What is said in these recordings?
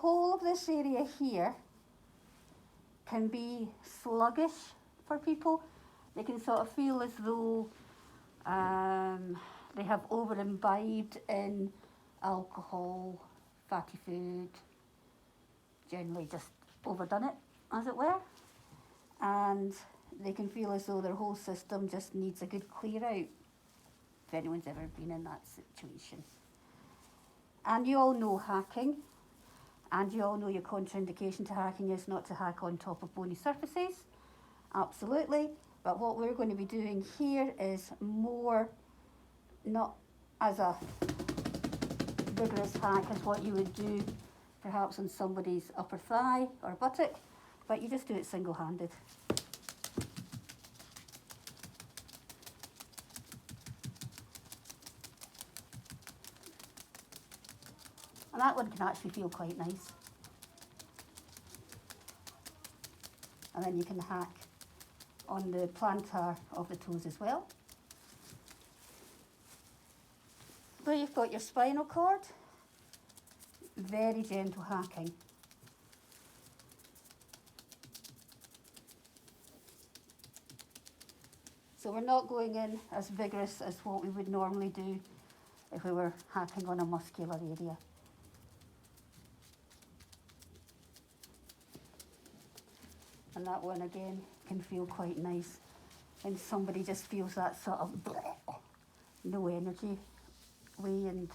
whole of this area here can be sluggish for people. They can sort of feel as though they have over imbibed in alcohol, fatty food, generally just overdone it, as it were. And they can feel as though their whole system just needs a good clear out, if anyone's ever been in that situation. And you all know hacking, and you all know your contraindication to hacking is not to hack on top of bony surfaces. Absolutely. But what we're going to be doing here is more, not as a vigorous hack as what you would do perhaps on somebody's upper thigh or buttock, but you just do it single-handed. And that one can actually feel quite nice. And then you can hack on the plantar of the toes as well. Where you've got your spinal cord, very gentle hacking. So we're not going in as vigorous as what we would normally do if we were hacking on a muscular area. And that one again can feel quite nice when somebody just feels that sort of no energy way and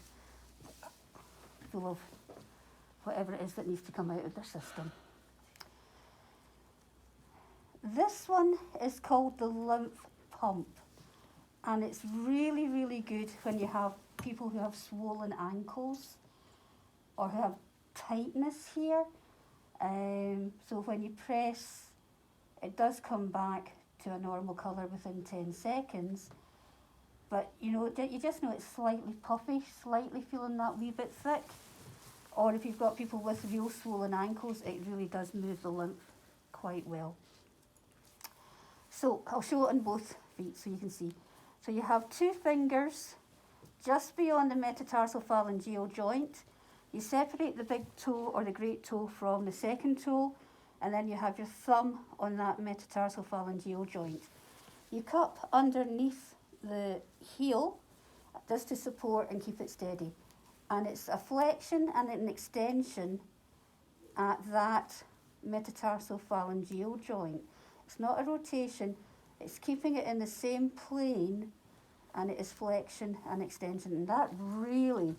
full of whatever it is that needs to come out of their system. This one is called the lymph pump, and it's really, really good when you have people who have swollen ankles or who have tightness here. So when you press, it does come back to a normal colour within 10 seconds. But you know, you just know it's slightly puffy, slightly feeling that wee bit thick. Or if you've got people with real swollen ankles, it really does move the lymph quite well. So I'll show it on both feet so you can see. So you have 2 fingers just beyond the metatarsophalangeal joint. You separate the big toe or the great toe from the second toe, and then you have your thumb on that metatarsophalangeal joint. You cup underneath the heel just to support and keep it steady. And it's a flexion and an extension at that metatarsophalangeal joint. It's not a rotation, it's keeping it in the same plane, and it is flexion and extension. And that really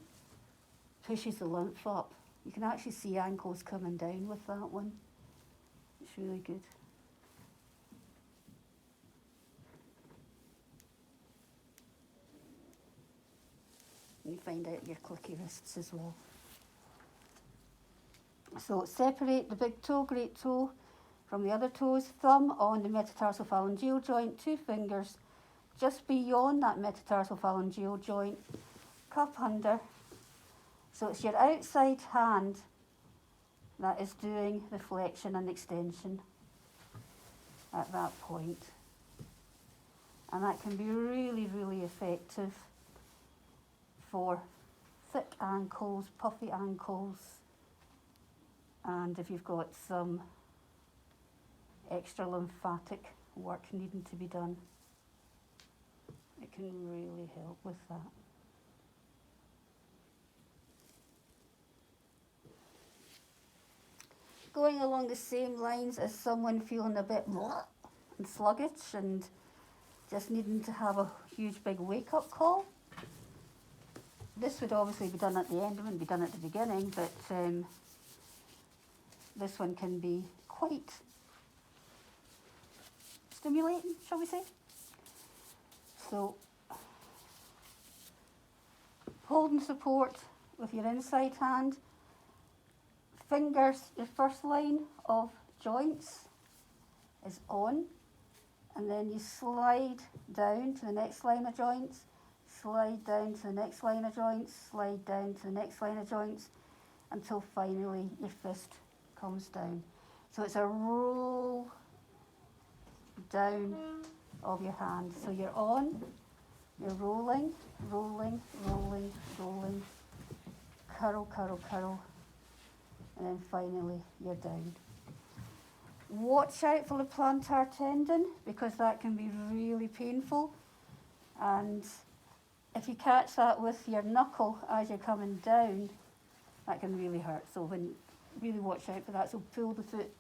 pushes the lymph up. You can actually see ankles coming down with that one. It's really good. You find out your clicky wrists as well. So separate the big toe, great toe from the other toes, thumb on the metatarsophalangeal joint, 2 fingers just beyond that metatarsophalangeal joint, cup under. So it's your outside hand that is doing the flexion and extension at that point. And that can be really, really effective for thick ankles, puffy ankles, and if you've got some extra lymphatic work needing to be done, it can really help with that. Going along the same lines as someone feeling a bit and sluggish and just needing to have a huge big wake-up call. This would obviously be done at the end, it wouldn't be done at the beginning, but this one can be quite stimulating, shall we say. So, hold and support with your inside hand. Fingers, your first line of joints is on, and then you slide down to the next line of joints, slide down to the next line of joints, slide down to the next line of joints, until finally your fist comes down. So it's a roll down of your hand. So you're on, you're rolling, rolling, rolling, rolling, curl, curl, curl, and then finally you're down. Watch out for the plantar tendon because that can be really painful, and if you catch that with your knuckle as you're coming down, that can really hurt. So really watch out for that. So pull the foot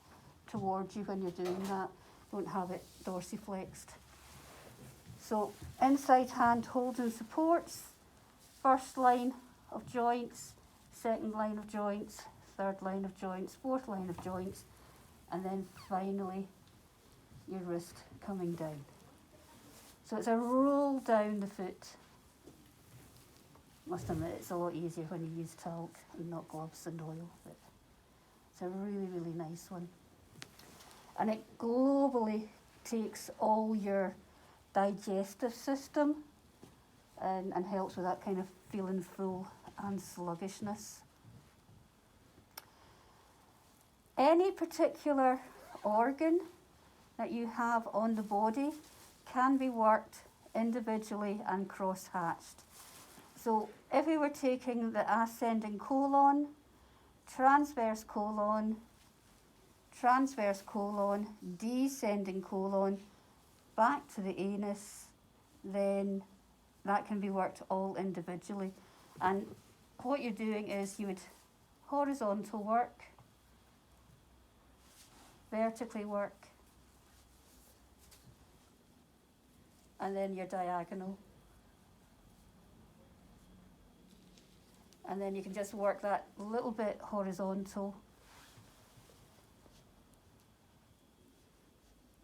towards you when you're doing that. Don't have it dorsiflexed. So inside hand holds and supports, first line of joints, second line of joints, third line of joints, fourth line of joints, and then finally your wrist coming down. So it's a roll down the foot. Must admit it's a lot easier when you use talc and not gloves and oil, but it's a really, really nice one. And it globally takes all your digestive system and helps with that kind of feeling full and sluggishness. Any particular organ that you have on the body can be worked individually and cross-hatched. So if we were taking the ascending colon, transverse colon, descending colon, back to the anus, then that can be worked all individually. And what you're doing is you would horizontal work, vertically work, and then your diagonal. And then you can just work that little bit horizontal,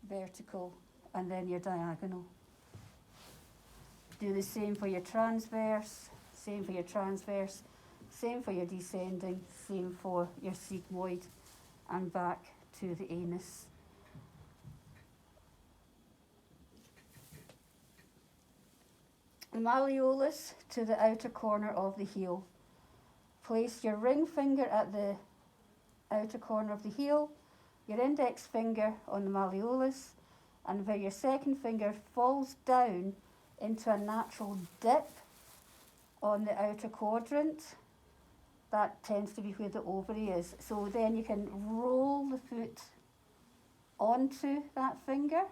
vertical, and then your diagonal. Do the same for your transverse, same for your transverse, same for your descending, same for your sigmoid, and back to the anus. The malleolus to the outer corner of the heel. Place your ring finger at the outer corner of the heel, your index finger on the malleolus, and where your second finger falls down into a natural dip on the outer quadrant, that tends to be where the ovary is. So then you can roll the foot onto that finger,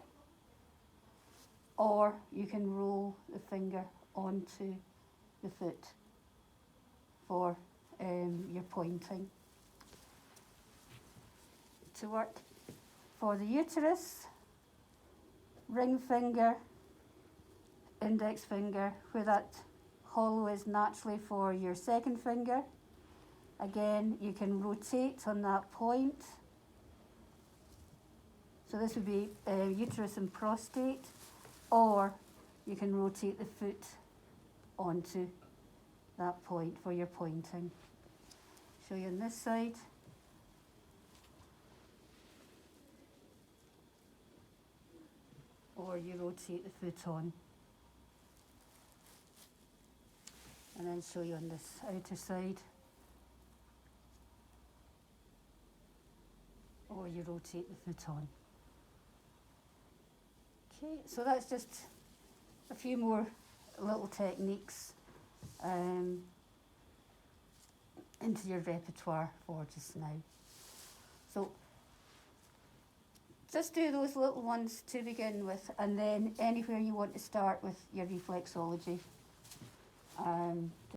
or you can roll the finger onto the foot for your pointing. To work for the uterus, ring finger, index finger, where that hollow is naturally for your second finger. Again, you can rotate on that point. So this would be uterus and prostate, or you can rotate the foot onto that point for your pointing. Show you on this side. Or you rotate the foot on. And then show you on this outer side. Or you rotate the foot on. Okay, so that's just a few more little techniques into your repertoire for just now. So just do those little ones to begin with, and then anywhere you want to start with your reflexology.